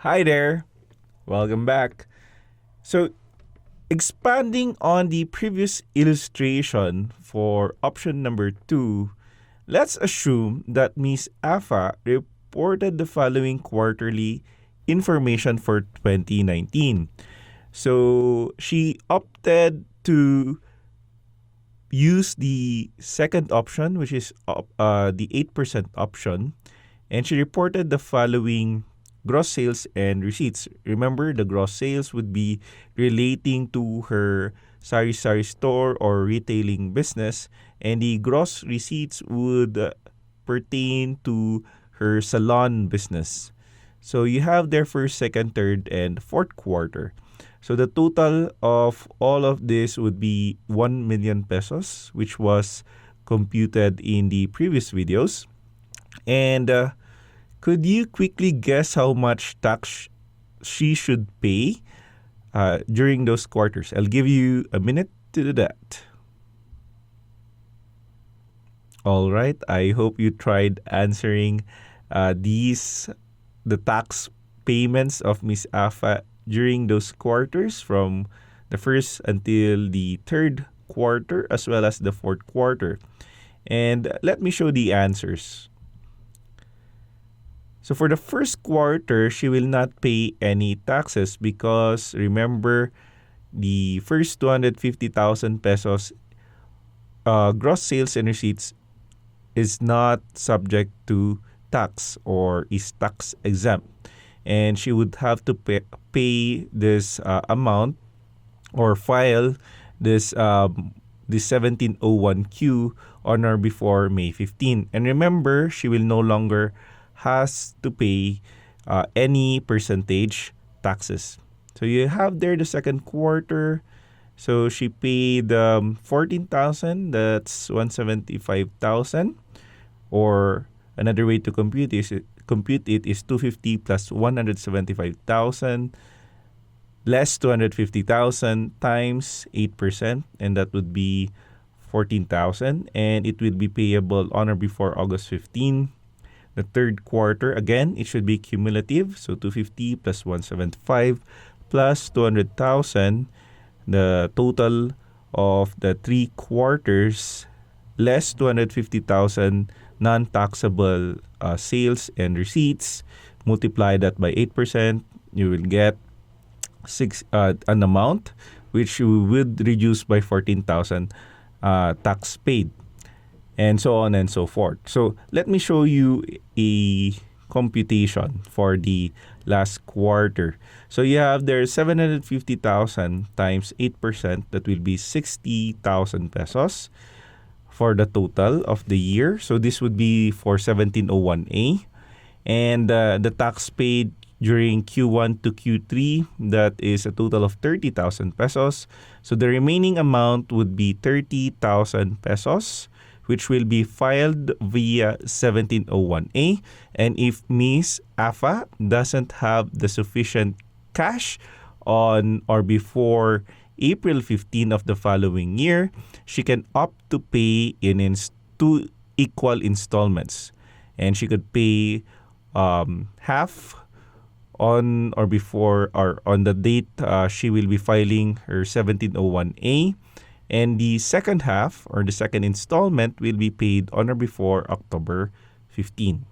Hi there. Welcome back. So, expanding on the previous illustration for option number 2, let's assume that Miss Afa reported the following quarterly information for 2019. So, she opted to use the second option, which is the 8% option, and she reported the following gross sales and receipts. Remember, the gross sales would be relating to her sari-sari store or retailing business, and the gross receipts would pertain to her salon business. So you have their first, second, third, and fourth quarter. So the total of all of this would be 1 million pesos, which was computed in the previous videos. And could you quickly guess how much tax she should pay during those quarters? I'll give you a minute to do that. All right. I hope you tried answering the tax payments of Miss Afa during those quarters from the first until the third quarter as well as the fourth quarter. And let me show the answers. So for the first quarter, she will not pay any taxes because remember, the first 250,000 pesos gross sales and receipts is not subject to tax or is tax exempt. And she would have to pay this amount or file this 1701Q on or before May 15. And remember, she will no longer has to pay any percentage taxes. So you have there the second quarter. So she paid 14,000. That's 175,000. Or another way to compute it is 250 plus 175,000 less 250,000 times 8%, and that would be 14,000, and it will be payable on or before August 15. The third quarter, again, it should be cumulative. So 250 plus 175 plus 200,000. The total of the 3 quarters less 250,000 non-taxable sales and receipts. Multiply that by 8%. You will get an amount which you would reduce by 14,000 tax paid. And so on and so forth. So let me show you a computation for the last quarter. So you have there 750,000 times 8%, that will be 60,000 pesos for the total of the year. So this would be for 1701A. And the tax paid during Q1 to Q3, that is a total of 30,000 pesos. So the remaining amount would be 30,000 pesos, which will be filed via 1701A. And if Miss Afa doesn't have the sufficient cash on or before April 15 of the following year, she can opt to pay in 2 equal installments. And she could pay half on or before or on the date she will be filing her 1701A. And the second half or the second installment will be paid on or before October 15.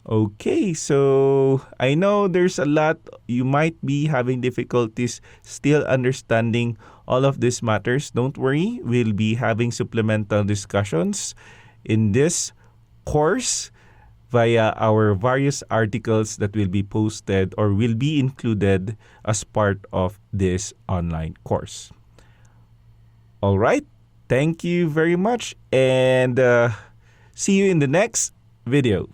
Okay, so I know there's a lot. You might be having difficulties still understanding all of these matters. Don't worry, we'll be having supplemental discussions in this course via our various articles that will be posted or will be included as part of this online course. All right. Thank you very much, and see you in the next video.